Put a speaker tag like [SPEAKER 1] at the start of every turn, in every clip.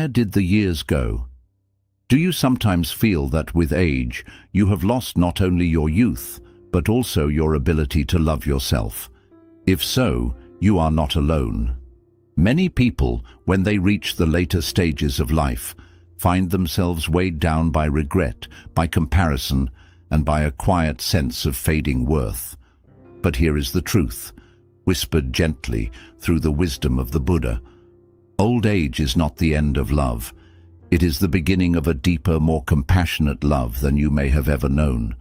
[SPEAKER 1] where did the years go? Do you sometimes feel that with age, you have lost not only your youth, but also your ability to love yourself? If so, you are not alone. Many people, when they reach the later stages of life, find themselves weighed down by regret, by comparison, and by a quiet sense of fading worth. But here is the truth, whispered gently through the wisdom of the Buddha. Old age is not the end of love. It is the beginning of a deeper, more compassionate love than you may have ever known.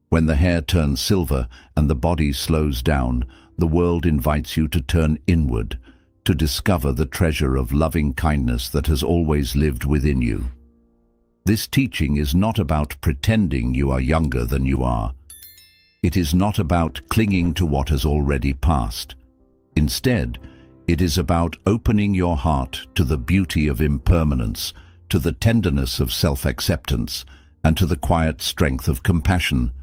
[SPEAKER 1] When the hair turns silver and the body slows down, the world invites you to turn inward, to discover the treasure of loving kindness that has always lived within you. This teaching is not about pretending you are younger than you are. It is not about clinging to what has already passed. Instead, it is about opening your heart to the beauty of impermanence, to the tenderness of self-acceptance, and to the quiet strength of compassion.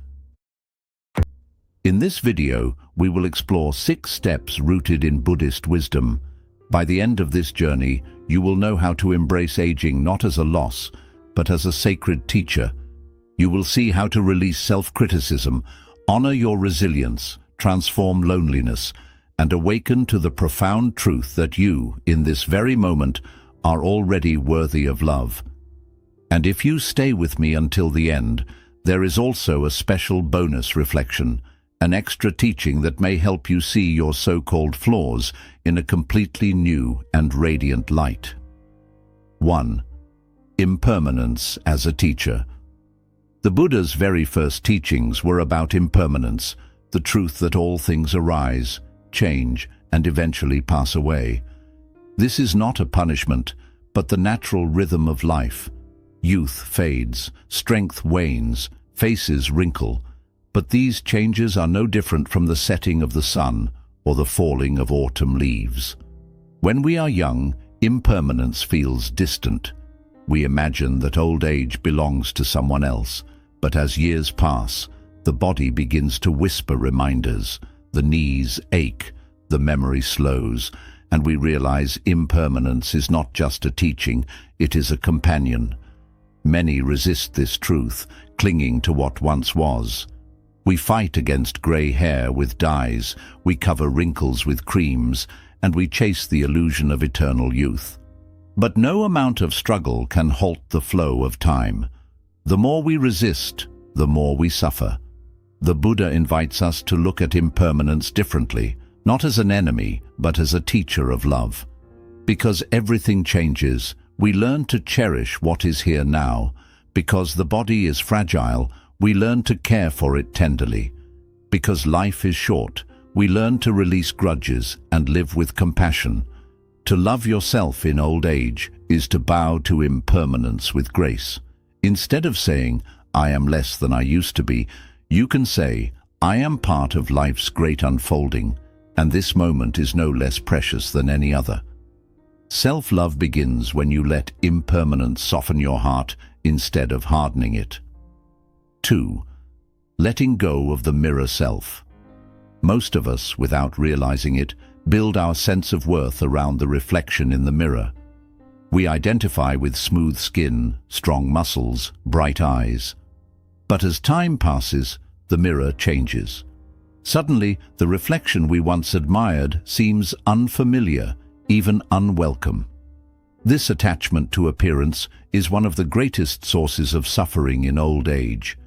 [SPEAKER 1] In this video, we will explore 6 steps rooted in Buddhist wisdom. By the end of this journey, you will know how to embrace aging not as a loss, but as a sacred teacher. You will see how to release self-criticism, honor your resilience, transform loneliness, and awaken to the profound truth that you, in this very moment, are already worthy of love. And if you stay with me until the end, there is also a special bonus reflection, an extra teaching that may help you see your so-called flaws in a completely new and radiant light. 1. Impermanence as a teacher. The Buddha's very first teachings were about impermanence, the truth that all things arise, change, and eventually pass away. This is not a punishment, but the natural rhythm of life. Youth fades, strength wanes, faces wrinkle, but these changes are no different from the setting of the sun or the falling of autumn leaves. When we are young, impermanence feels distant. We imagine that old age belongs to someone else, but as years pass, the body begins to whisper reminders, the knees ache, the memory slows, and we realize impermanence is not just a teaching, it is a companion. Many resist this truth, clinging to what once was. We fight against grey hair with dyes, we cover wrinkles with creams, and we chase the illusion of eternal youth. But no amount of struggle can halt the flow of time. The more we resist, the more we suffer. The Buddha invites us to look at impermanence differently, not as an enemy, but as a teacher of love. Because everything changes, we learn to cherish what is here now. Because the body is fragile, we learn to care for it tenderly. Because life is short, we learn to release grudges and live with compassion. To love yourself in old age is to bow to impermanence with grace. Instead of saying, "I am less than I used to be," you can say, "I am part of life's great unfolding, and this moment is no less precious than any other." Self-love begins when you let impermanence soften your heart instead of hardening it. 2. Letting go of the mirror self. Most of us, without realizing it, build our sense of worth around the reflection in the mirror. We identify with smooth skin, strong muscles, bright eyes. But as time passes, the mirror changes. Suddenly, the reflection we once admired seems unfamiliar, even unwelcome. This attachment to appearance is one of the greatest sources of suffering in old age.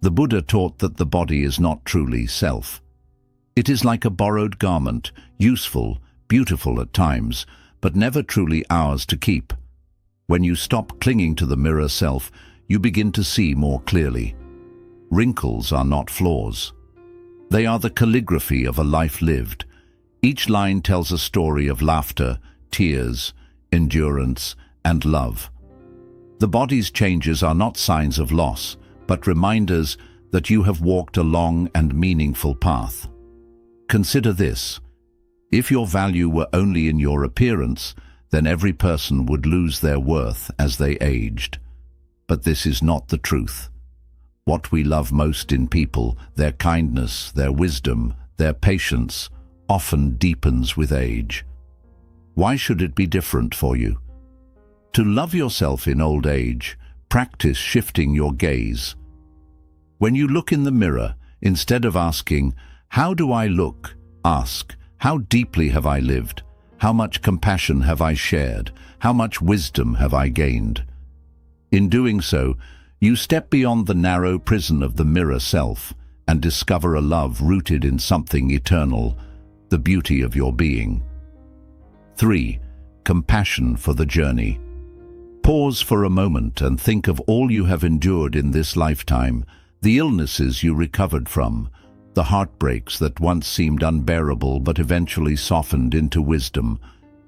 [SPEAKER 1] The Buddha taught that the body is not truly self. It is like a borrowed garment, useful, beautiful at times, but never truly ours to keep. When you stop clinging to the mirror self, you begin to see more clearly. Wrinkles are not flaws. They are the calligraphy of a life lived. Each line tells a story of laughter, tears, endurance, and love. The body's changes are not signs of loss, but reminders that you have walked a long and meaningful path. Consider this. If your value were only in your appearance, then every person would lose their worth as they aged. But this is not the truth. What we love most in people, their kindness, their wisdom, their patience, often deepens with age. Why should it be different for you? To love yourself in old age, practice shifting your gaze. When you look in the mirror, instead of asking, "How do I look?" ask, "How deeply have I lived? How much compassion have I shared? How much wisdom have I gained?" In doing so, you step beyond the narrow prison of the mirror self and discover a love rooted in something eternal, the beauty of your being. 3. Compassion for the journey. Pause for a moment and think of all you have endured in this lifetime, the illnesses you recovered from, the heartbreaks that once seemed unbearable but eventually softened into wisdom,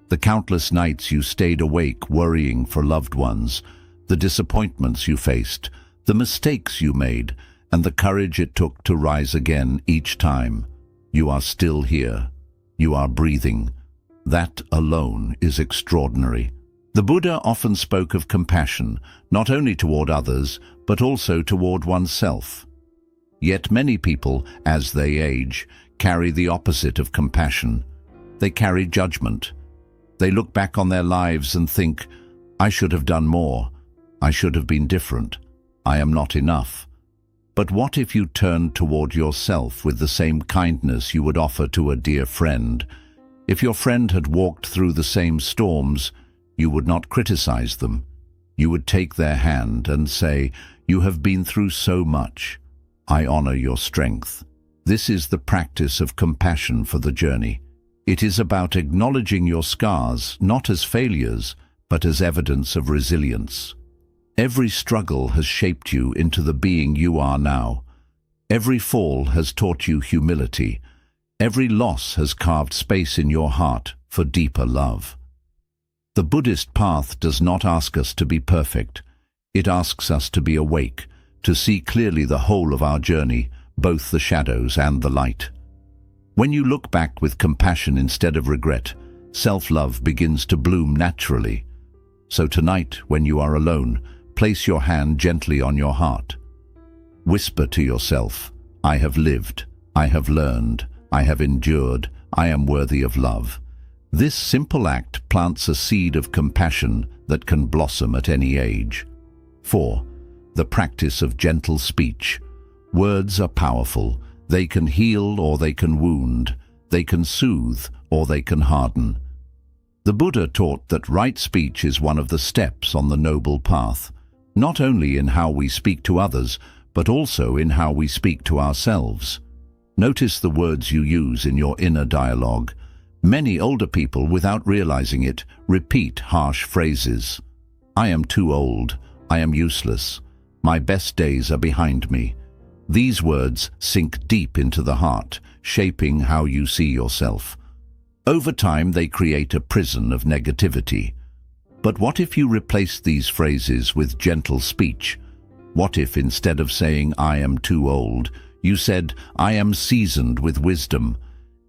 [SPEAKER 1] the countless nights you stayed awake worrying for loved ones, the disappointments you faced, the mistakes you made, and the courage it took to rise again each time. You are still here. You are breathing. That alone is extraordinary. The Buddha often spoke of compassion, not only toward others, but also toward oneself. Yet many people, as they age, carry the opposite of compassion. They carry judgment. They look back on their lives and think, "I should have done more. I should have been different. I am not enough." But what if you turned toward yourself with the same kindness you would offer to a dear friend? If your friend had walked through the same storms, you would not criticize them. You would take their hand and say, "You have been through so much. I honor your strength." This is the practice of compassion for the journey. It is about acknowledging your scars, not as failures, but as evidence of resilience. Every struggle has shaped you into the being you are now. Every fall has taught you humility. Every loss has carved space in your heart for deeper love. The Buddhist path does not ask us to be perfect. It asks us to be awake, to see clearly the whole of our journey, both the shadows and the light. When you look back with compassion instead of regret, self-love begins to bloom naturally. So tonight, when you are alone, place your hand gently on your heart. Whisper to yourself, "I have lived, I have learned, I have endured, I am worthy of love." This simple act plants a seed of compassion that can blossom at any age. 4. The practice of gentle speech. Words are powerful. They can heal or they can wound. They can soothe or they can harden. The Buddha taught that right speech is one of the steps on the noble path, not only in how we speak to others, but also in how we speak to ourselves. Notice the words you use in your inner dialogue. Many older people, without realizing it, repeat harsh phrases. "I am too old. I am useless. My best days are behind me." These words sink deep into the heart, shaping how you see yourself. Over time, they create a prison of negativity. But what if you replace these phrases with gentle speech? What if instead of saying, "I am too old," you said, "I am seasoned with wisdom"?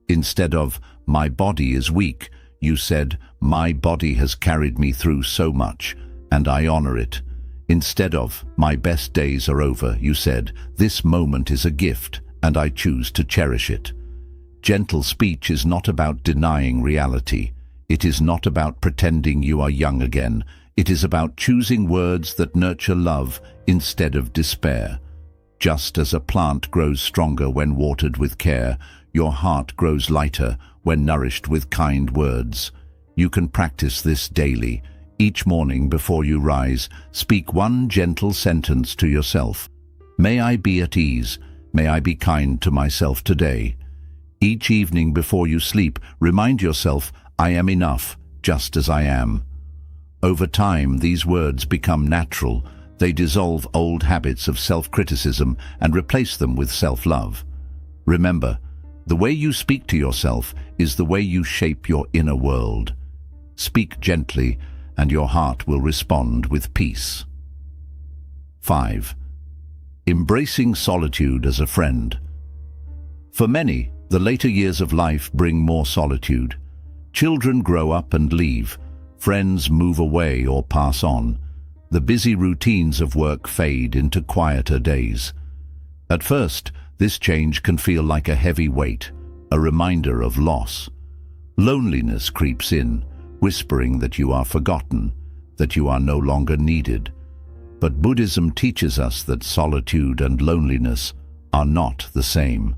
[SPEAKER 1] Instead of, "My body is weak," you said, "My body has carried me through so much, and I honor it." Instead of, "My best days are over," you said, "This moment is a gift, and I choose to cherish it." Gentle speech is not about denying reality. It is not about pretending you are young again. It is about choosing words that nurture love instead of despair. Just as a plant grows stronger when watered with care, your heart grows lighter when nourished with kind words. You can practice this daily. Each morning before you rise, speak one gentle sentence to yourself. "May I be at ease. May I be kind to myself today." Each evening before you sleep, remind yourself, "I am enough, just as I am." Over time, these words become natural. They dissolve old habits of self-criticism and replace them with self-love. Remember, the way you speak to yourself is the way you shape your inner world. Speak gently, and your heart will respond with peace. 5. Embracing solitude as a friend. For many, the later years of life bring more solitude. Children grow up and leave. Friends move away or pass on. The busy routines of work fade into quieter days. At first, this change can feel like a heavy weight, a reminder of loss. Loneliness creeps in, whispering that you are forgotten, that you are no longer needed. But Buddhism teaches us that solitude and loneliness are not the same.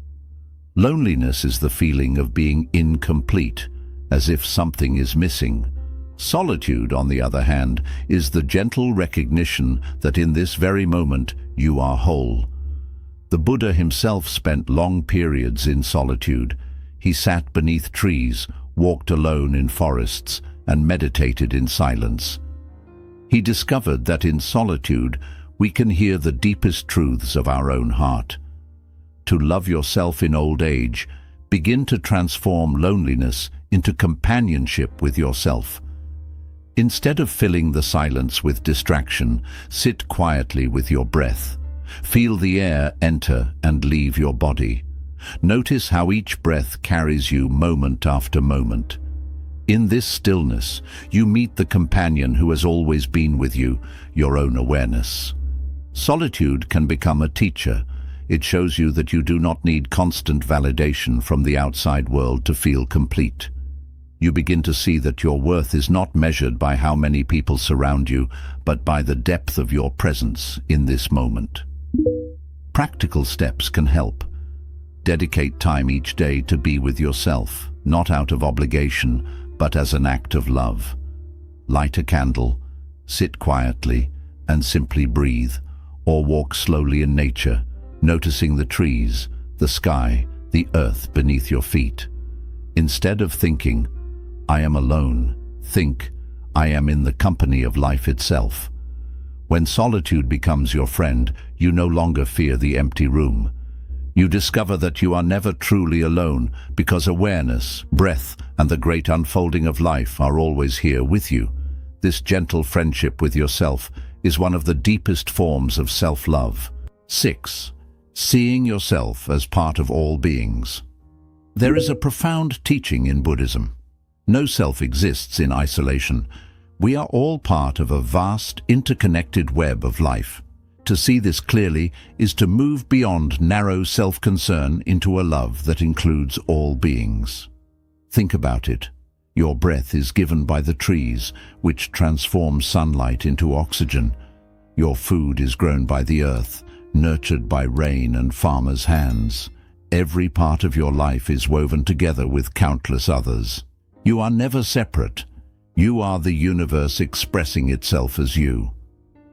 [SPEAKER 1] Loneliness is the feeling of being incomplete, as if something is missing. Solitude, on the other hand, is the gentle recognition that in this very moment you are whole. The Buddha himself spent long periods in solitude. He sat beneath trees, walked alone in forests, and meditated in silence. He discovered that in solitude we can hear the deepest truths of our own heart. To love yourself in old age, begin to transform loneliness into companionship with yourself. Instead of filling the silence with distraction, sit quietly with your breath. Feel the air enter and leave your body. Notice how each breath carries you moment after moment. In this stillness, you meet the companion who has always been with you, your own awareness. Solitude can become a teacher. It shows you that you do not need constant validation from the outside world to feel complete. You begin to see that your worth is not measured by how many people surround you, but by the depth of your presence in this moment. Practical steps can help. Dedicate time each day to be with yourself, not out of obligation, but as an act of love. Light a candle, sit quietly, and simply breathe, or walk slowly in nature, noticing the trees, the sky, the earth beneath your feet. Instead of thinking, "I am alone," think, "I am in the company of life itself." When solitude becomes your friend, you no longer fear the empty room. You discover that you are never truly alone because awareness, breath, and the great unfolding of life are always here with you. This gentle friendship with yourself is one of the deepest forms of self-love. 6. Seeing yourself as part of all beings. There is a profound teaching in Buddhism. No self exists in isolation. We are all part of a vast, interconnected web of life. To see this clearly is to move beyond narrow self-concern into a love that includes all beings. Think about it. Your breath is given by the trees, which transform sunlight into oxygen. Your food is grown by the earth, nurtured by rain and farmers' hands. Every part of your life is woven together with countless others. You are never separate. You are the universe expressing itself as you.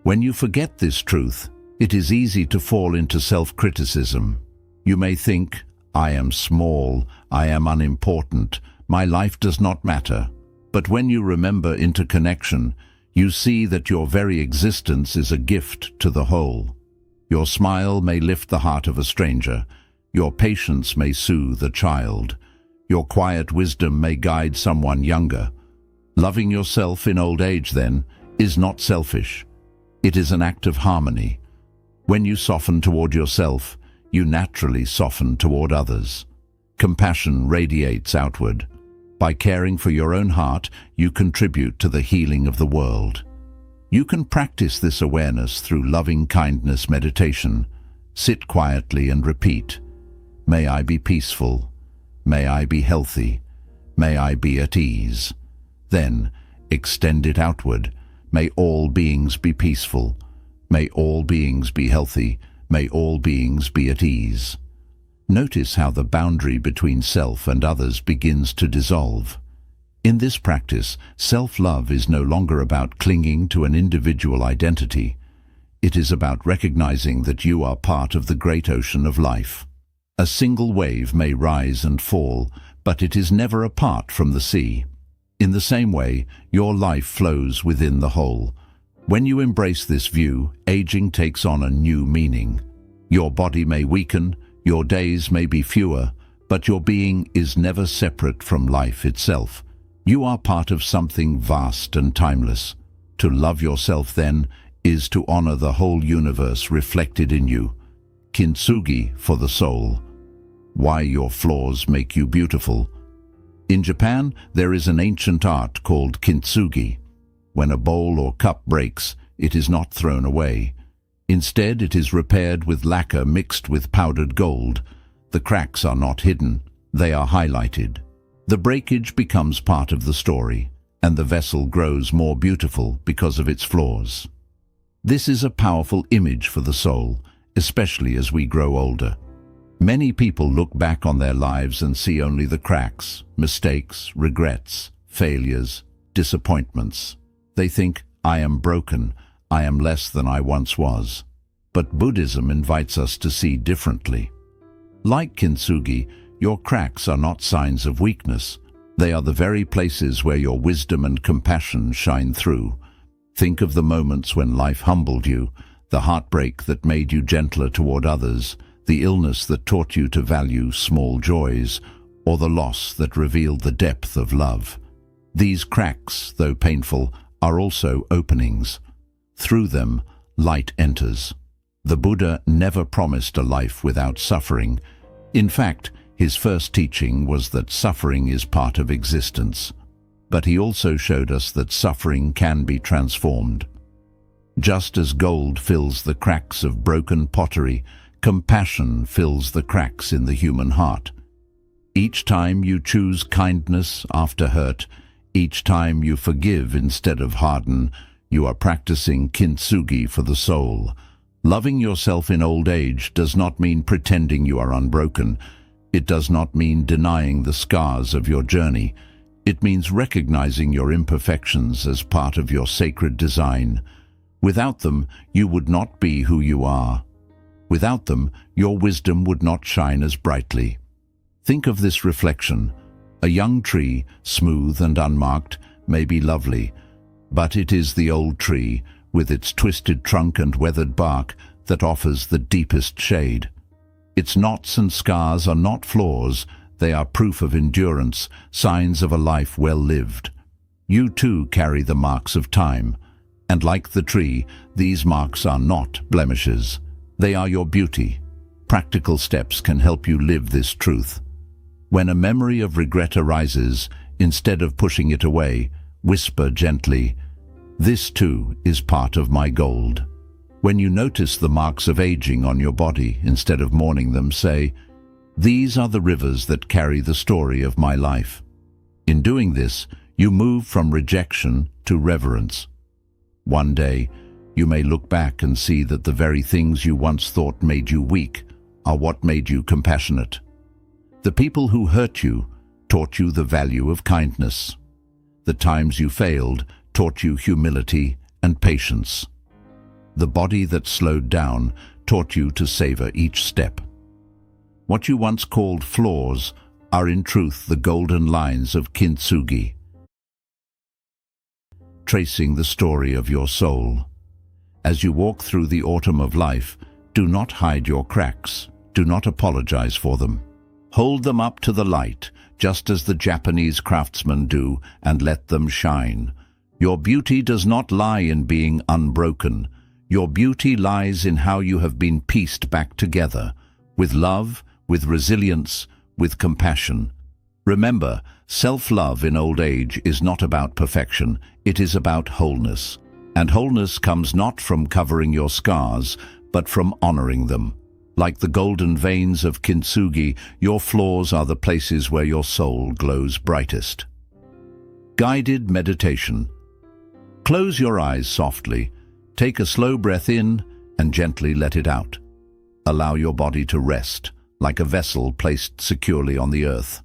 [SPEAKER 1] When you forget this truth, it is easy to fall into self-criticism. You may think, "I am small, I am unimportant, my life does not matter." But when you remember interconnection, you see that your very existence is a gift to the whole. Your smile may lift the heart of a stranger. Your patience may soothe a child. Your quiet wisdom may guide someone younger. Loving yourself in old age, then, is not selfish. It is an act of harmony. When you soften toward yourself, you naturally soften toward others. Compassion radiates outward. By caring for your own heart, you contribute to the healing of the world. You can practice this awareness through loving kindness meditation. Sit quietly and repeat, "May I be peaceful. May I be healthy. May I be at ease." Then, extend it outward. May all beings be peaceful. May all beings be healthy. May all beings be at ease. Notice how the boundary between self and others begins to dissolve. In this practice, self-love is no longer about clinging to an individual identity. It is about recognizing that you are part of the great ocean of life. A single wave may rise and fall, but it is never apart from the sea. In the same way, your life flows within the whole. When you embrace this view, aging takes on a new meaning. Your body may weaken, your days may be fewer, but your being is never separate from life itself. You are part of something vast and timeless. To love yourself, then, is to honor the whole universe reflected in you. Kintsugi for the soul. Why your flaws make you beautiful. In Japan, there is an ancient art called kintsugi. When a bowl or cup breaks, it is not thrown away. Instead, it is repaired with lacquer mixed with powdered gold. The cracks are not hidden, they are highlighted. The breakage becomes part of the story. and the vessel grows more beautiful because of its flaws. This is a powerful image for the soul, especially as we grow older. Many people look back on their lives and see only the cracks, mistakes, regrets, failures, disappointments. They think, I am broken, I am less than I once was. But Buddhism invites us to see differently. Like kintsugi, your cracks are not signs of weakness. They are the very places where your wisdom and compassion shine through. Think of the moments when life humbled you, the heartbreak that made you gentler toward others, the illness that taught you to value small joys, or the loss that revealed the depth of love. These cracks, though painful, are also openings. Through them, light enters. The Buddha never promised a life without suffering. In fact, his first teaching was that suffering is part of existence. But he also showed us that suffering can be transformed. Just as gold fills the cracks of broken pottery, compassion fills the cracks in the human heart. Each time you choose kindness after hurt, each time you forgive instead of harden, you are practicing kintsugi for the soul. Loving yourself in old age does not mean pretending you are unbroken. It does not mean denying the scars of your journey. It means recognizing your imperfections as part of your sacred design. Without them, you would not be who you are. Without them, your wisdom would not shine as brightly. Think of this reflection. A young tree, smooth and unmarked, may be lovely, but it is the old tree, with its twisted trunk and weathered bark, that offers the deepest shade. Its knots and scars are not flaws, they are proof of endurance, signs of a life well lived. You too carry the marks of time, and like the tree, these marks are not blemishes. They are your beauty. Practical steps can help you live this truth. When a memory of regret arises, instead of pushing it away, whisper gently, "This too is part of my gold." When you notice the marks of aging on your body, instead of mourning them, say, "These are the rivers that carry the story of my life." In doing this, you move from rejection to reverence. One day, you may look back and see that the very things you once thought made you weak are what made you compassionate. The people who hurt you taught you the value of kindness. The times you failed taught you humility and patience. The body that slowed down taught you to savor each step. What you once called flaws are in truth the golden lines of kintsugi, tracing the story of your soul. As you walk through the autumn of life, do not hide your cracks, do not apologize for them. Hold them up to the light, just as the Japanese craftsmen do, and let them shine. Your beauty does not lie in being unbroken. Your beauty lies in how you have been pieced back together, with love, with resilience, with compassion. Remember, self-love in old age is not about perfection, it is about wholeness. And wholeness comes not from covering your scars, but from honoring them. Like the golden veins of kintsugi, your flaws are the places where your soul glows brightest. Guided meditation. Close your eyes softly, take a slow breath in, and gently let it out. Allow your body to rest, like a vessel placed securely on the earth.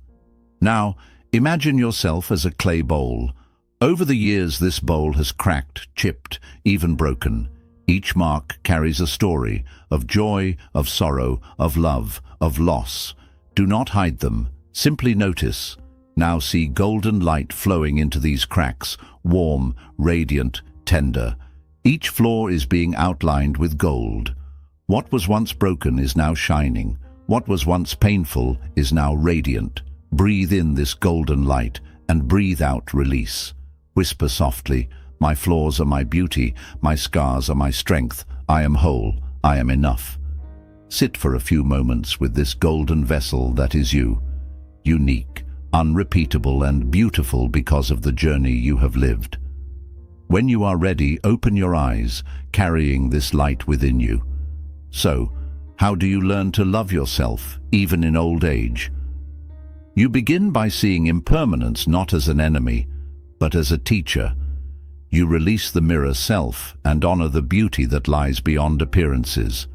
[SPEAKER 1] Now, imagine yourself as a clay bowl. Over the years, this bowl has cracked, chipped, even broken. Each mark carries a story of joy, of sorrow, of love, of loss. Do not hide them. Simply notice. Now see golden light flowing into these cracks, warm, radiant, tender. Each flaw is being outlined with gold. What was once broken is now shining. What was once painful is now radiant. Breathe in this golden light and breathe out release. Whisper softly, "My flaws are my beauty, my scars are my strength. I am whole, I am enough." Sit for a few moments with this golden vessel that is you. Unique, unrepeatable and beautiful because of the journey you have lived. When you are ready, open your eyes, carrying this light within you. So, how do you learn to love yourself, even in old age? You begin by seeing impermanence not as an enemy, but as a teacher. You release the mirror self and honor the beauty that lies beyond appearances.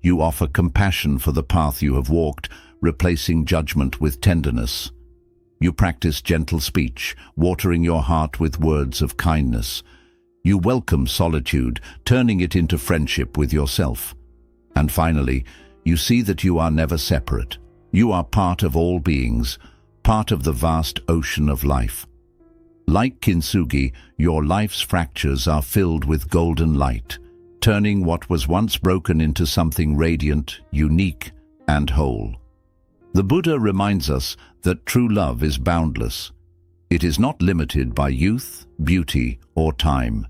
[SPEAKER 1] You offer compassion for the path you have walked, replacing judgment with tenderness. You practice gentle speech, watering your heart with words of kindness. You welcome solitude, turning it into friendship with yourself. And finally, you see that you are never separate. You are part of all beings, part of the vast ocean of life. Like kintsugi, your life's fractures are filled with golden light, turning what was once broken into something radiant, unique, and whole. The Buddha reminds us that true love is boundless. It is not limited by youth, beauty, or time.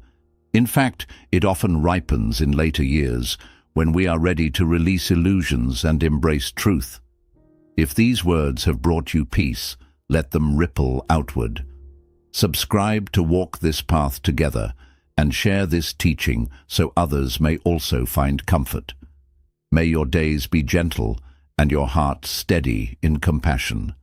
[SPEAKER 1] In fact, it often ripens in later years, when we are ready to release illusions and embrace truth. If these words have brought you peace, let them ripple outward. Subscribe to walk this path together and share this teaching so others may also find comfort. May your days be gentle and your heart steady in compassion.